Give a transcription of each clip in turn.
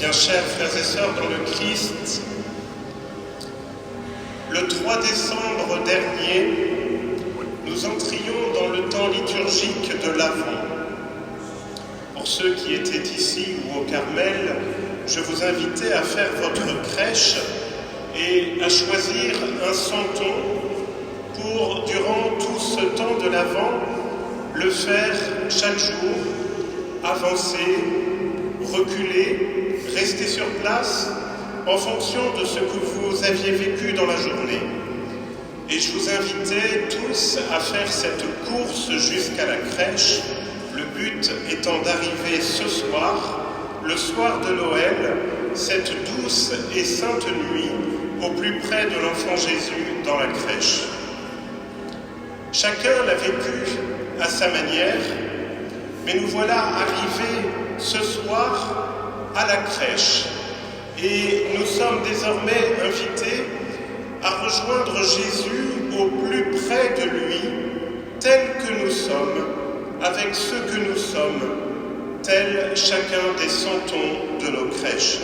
Bien chers frères et sœurs dans le Christ, le 3 décembre dernier, nous entrions dans le temps liturgique de l'Avent. Pour ceux qui étaient ici ou au Carmel, je vous invitais à faire votre crèche et à choisir un santon pour, durant tout ce temps de l'Avent, le faire chaque jour, avancer, reculer, rester sur place en fonction de ce que vous aviez vécu dans la journée. Et je vous invitais tous à faire cette course jusqu'à la crèche, le but étant d'arriver ce soir, le soir de Noël, cette douce et sainte nuit, au plus près de l'enfant Jésus dans la crèche. Chacun l'a vécu à sa manière, mais nous voilà arrivés ce soir à la crèche et nous sommes désormais invités à rejoindre Jésus au plus près de lui, tel que nous sommes, avec ce que nous sommes, tel chacun des santons de nos crèches.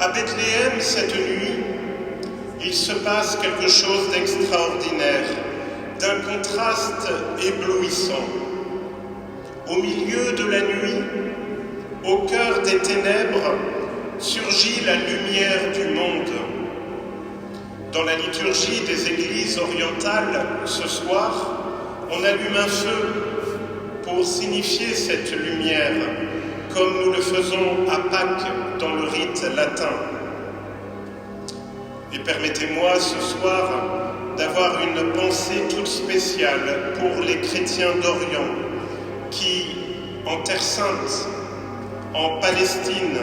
À Bethléem, cette nuit, il se passe quelque chose d'extraordinaire, d'un contraste éblouissant. Au milieu de la nuit, au cœur des ténèbres, surgit la lumière du monde. Dans la liturgie des églises orientales, ce soir, on allume un feu pour signifier cette lumière, comme nous le faisons à Pâques dans le rite latin. Et permettez-moi ce soir d'avoir une pensée toute spéciale pour les chrétiens d'Orient qui, en Terre Sainte, en Palestine,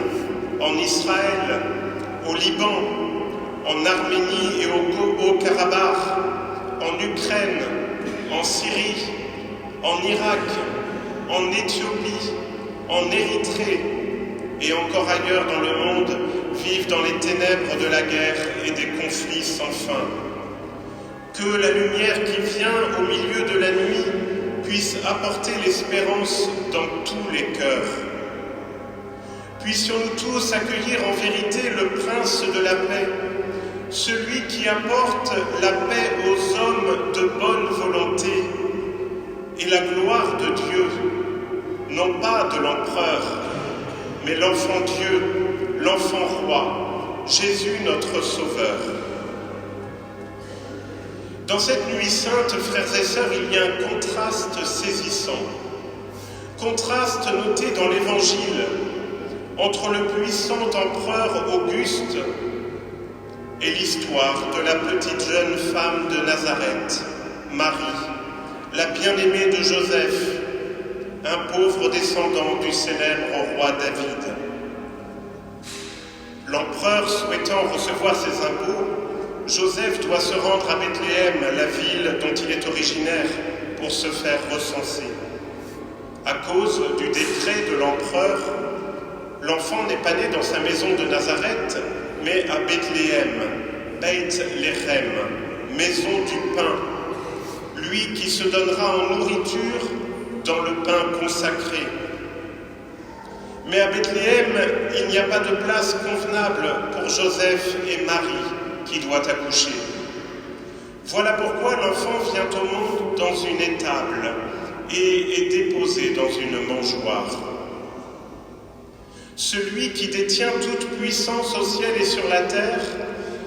en Israël, au Liban, en Arménie et au Haut-Karabakh, en Ukraine, en Syrie, en Irak, en Éthiopie, en Érythrée et encore ailleurs dans le monde, vivent dans les ténèbres de la guerre et des conflits sans fin. Que la lumière qui vient au milieu de la nuit puisse apporter l'espérance dans tous les cœurs. Puissions-nous tous accueillir en vérité le Prince de la paix, celui qui apporte la paix aux hommes de bonne volonté et la gloire de Dieu, non pas de l'empereur, mais l'enfant Dieu, l'enfant roi, Jésus notre Sauveur. Dans cette nuit sainte, frères et sœurs, il y a un contraste saisissant. Contraste noté dans l'Évangile entre le puissant empereur Auguste et l'histoire de la petite jeune femme de Nazareth, Marie, la bien-aimée de Joseph, un pauvre descendant du célèbre roi David. L'empereur souhaitant recevoir ses impôts, Joseph doit se rendre à Bethléem, la ville dont il est originaire, pour se faire recenser. À cause du décret de l'empereur, l'enfant n'est pas né dans sa maison de Nazareth, mais à Bethléem, Beit Lechem, maison du pain, lui qui se donnera en nourriture dans le pain consacré. Mais à Bethléem, il n'y a pas de place convenable pour Joseph et Marie, qui doit accoucher. Voilà pourquoi l'enfant vient au monde dans une étable et est déposé dans une mangeoire. Celui qui détient toute puissance au ciel et sur la terre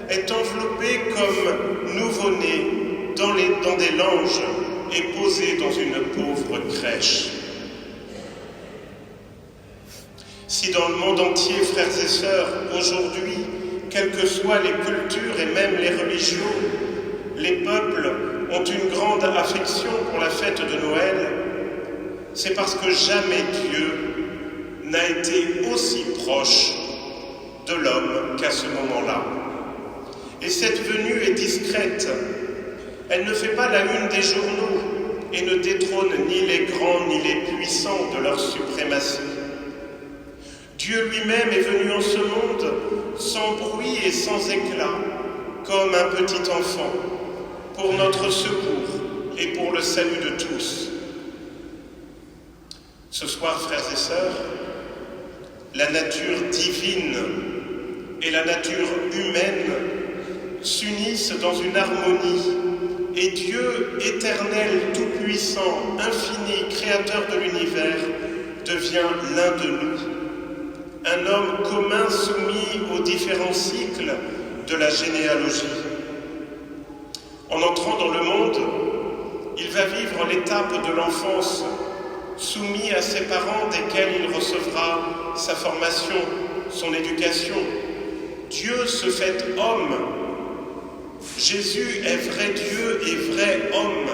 est enveloppé comme nouveau-né dans des langes et posé dans une pauvre crèche. Si dans le monde entier, frères et sœurs, aujourd'hui, quelles que soient les cultures et même les religions, les peuples ont une grande affection pour la fête de Noël, c'est parce que jamais Dieu n'a été aussi proche de l'homme qu'à ce moment-là. Et cette venue est discrète. Elle ne fait pas la une des journaux et ne détrône ni les grands ni les puissants de leur suprématie. Dieu lui-même est venu en ce monde sans bruit et sans éclat, comme un petit enfant, pour notre secours et pour le salut de tous. Ce soir, frères et sœurs, la nature divine et la nature humaine s'unissent dans une harmonie et Dieu, éternel, tout-puissant, infini, créateur de l'univers, devient l'un de nous, un homme commun soumis aux différents cycles de la généalogie. En entrant dans le monde, il va vivre l'étape de l'enfance, soumis à ses parents desquels il recevra sa formation, son éducation. Dieu se fait homme. Jésus est vrai Dieu et vrai homme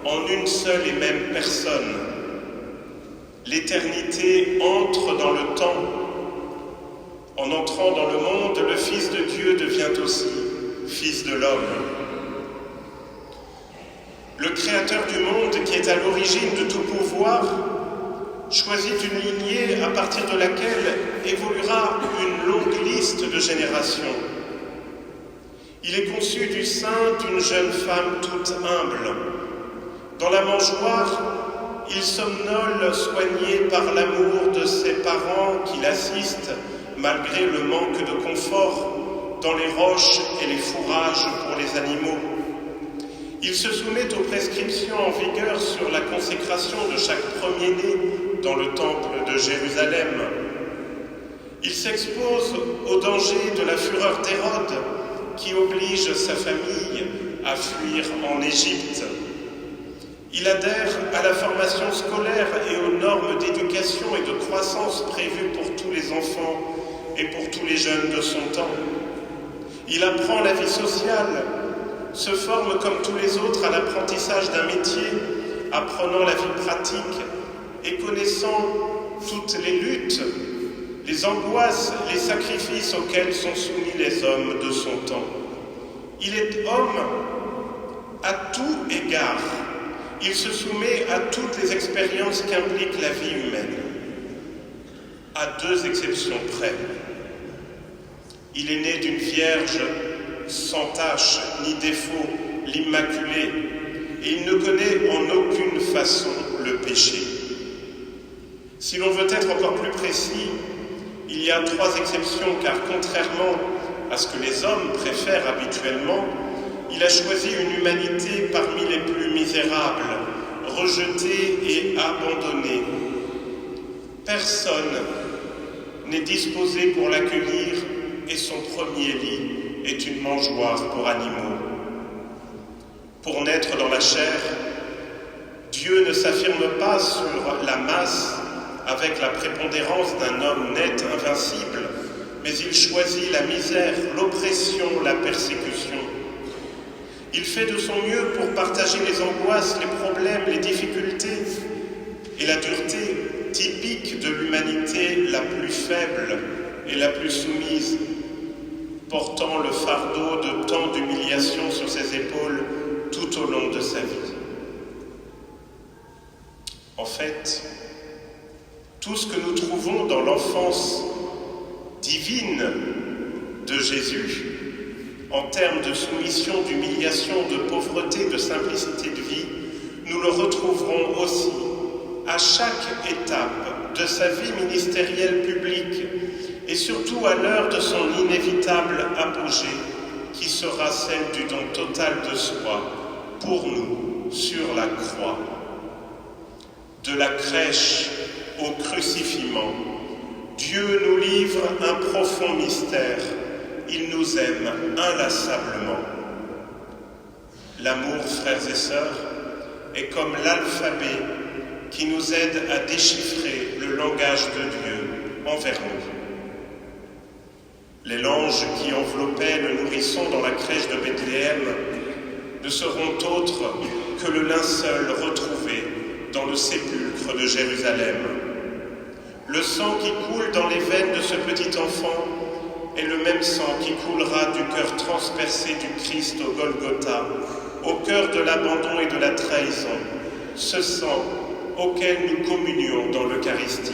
en une seule et même personne. L'éternité entre dans le temps. En entrant dans le monde, le Fils de Dieu devient aussi Fils de l'homme. Le Créateur du monde, qui est à l'origine de tout pouvoir, choisit une lignée à partir de laquelle évoluera une longue liste de générations. Il est conçu du sein d'une jeune femme toute humble. Dans la mangeoire, il somnole soigné par l'amour de ses parents qui l'assistent, malgré le manque de confort, dans les roches et les fourrages pour les animaux. Il se soumet aux prescriptions en vigueur sur la consécration de chaque premier-né dans le temple de Jérusalem. Il s'expose au danger de la fureur d'Hérode, qui oblige sa famille à fuir en Égypte. Il adhère à la formation scolaire et aux normes d'éducation et de croissance prévues pour tous les enfants et pour tous les jeunes de son temps. Il apprend la vie sociale, se forme comme tous les autres à l'apprentissage d'un métier, apprenant la vie pratique et connaissant toutes les luttes, les angoisses, les sacrifices auxquels sont soumis les hommes de son temps. Il est homme à tout égard. Il se soumet à toutes les expériences qu'implique la vie humaine, à deux exceptions près. Il est né d'une vierge sans tache ni défaut, l'Immaculée, et il ne connaît en aucune façon le péché. Si l'on veut être encore plus précis, il y a trois exceptions, car contrairement à ce que les hommes préfèrent habituellement, il a choisi une humanité parmi les plus misérables, rejetée et abandonnée. Personne n'est disposé pour l'accueillir et son premier lit est une mangeoire pour animaux. Pour naître dans la chair, Dieu ne s'affirme pas sur la masse avec la prépondérance d'un homme net, invincible, mais il choisit la misère, l'oppression, la persécution. Il fait de son mieux pour partager les angoisses, les problèmes, les difficultés et la dureté typique de l'humanité la plus faible et la plus soumise, portant le fardeau de tant d'humiliations sur ses épaules tout au long de sa vie. En fait, tout ce que nous trouvons dans l'enfance divine de Jésus, en termes de soumission, d'humiliation, de pauvreté, de simplicité de vie, nous le retrouverons aussi à chaque étape de sa vie ministérielle publique et surtout à l'heure de son inévitable apogée, qui sera celle du don total de soi pour nous sur la croix. De la crèche au crucifiement, Dieu nous livre un profond mystère. Il nous aime inlassablement. L'amour, frères et sœurs, est comme l'alphabet qui nous aide à déchiffrer le langage de Dieu envers nous. Les langes qui enveloppaient le nourrisson dans la crèche de Bethléem ne seront autres que le linceul retrouvé dans le sépulcre de Jérusalem. Le sang qui coule dans les veines de ce petit enfant est le même sang qui coulera du cœur transpercé du Christ au Golgotha, au cœur de l'abandon et de la trahison, ce sang auquel nous communions dans l'Eucharistie.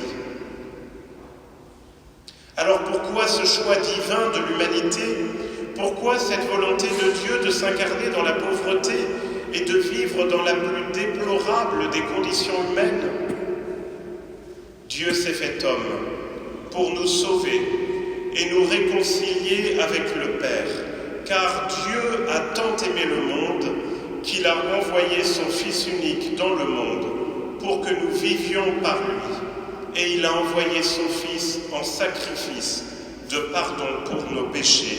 Alors pourquoi ce choix divin de l'humanité? Pourquoi cette volonté de Dieu de s'incarner dans la pauvreté et de vivre dans la plus déplorable des conditions humaines? Dieu s'est fait homme pour nous sauver et nous réconcilier avec le Père. Car Dieu a tant aimé le monde qu'il a envoyé son Fils unique dans le monde pour que nous vivions par lui. Et il a envoyé son Fils en sacrifice de pardon pour nos péchés,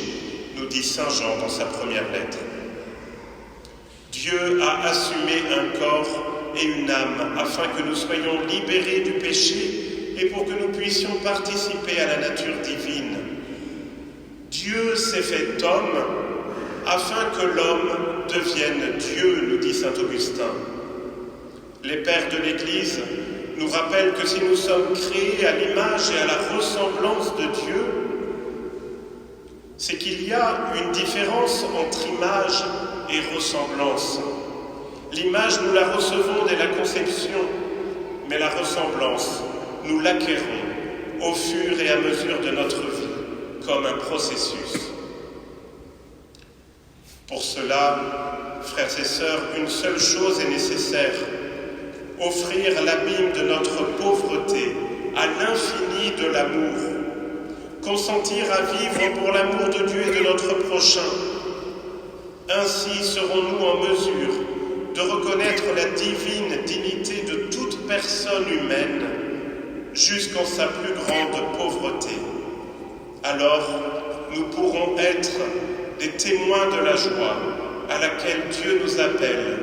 nous dit Saint Jean dans sa première lettre. Dieu a assumé un corps et une âme afin que nous soyons libérés du péché et pour que nous puissions participer à la nature divine. Dieu s'est fait homme afin que l'homme devienne Dieu, nous dit saint Augustin. Les pères de l'Église nous rappellent que si nous sommes créés à l'image et à la ressemblance de Dieu, c'est qu'il y a une différence entre image et ressemblance. L'image, nous la recevons dès la conception, mais la ressemblance, nous l'acquérons au fur et à mesure de notre vie, comme un processus. Pour cela, frères et sœurs, une seule chose est nécessaire: offrir l'abîme de notre pauvreté à l'infini de l'amour, consentir à vivre pour l'amour de Dieu et de notre prochain. Ainsi serons-nous en mesure de reconnaître la divine dignité de toute personne humaine jusqu'en sa plus grande pauvreté. Alors, nous pourrons être des témoins de la joie à laquelle Dieu nous appelle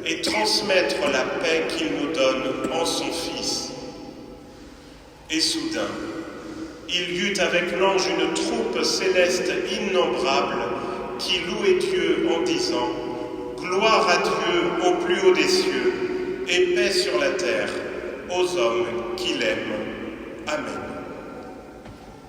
et transmettre la paix qu'il nous donne en son Fils. Et soudain, il y eut avec l'ange une troupe céleste innombrable qui louait Dieu en disant « Gloire à Dieu au plus haut des cieux et paix sur la terre aux hommes qu'il aime. Amen. »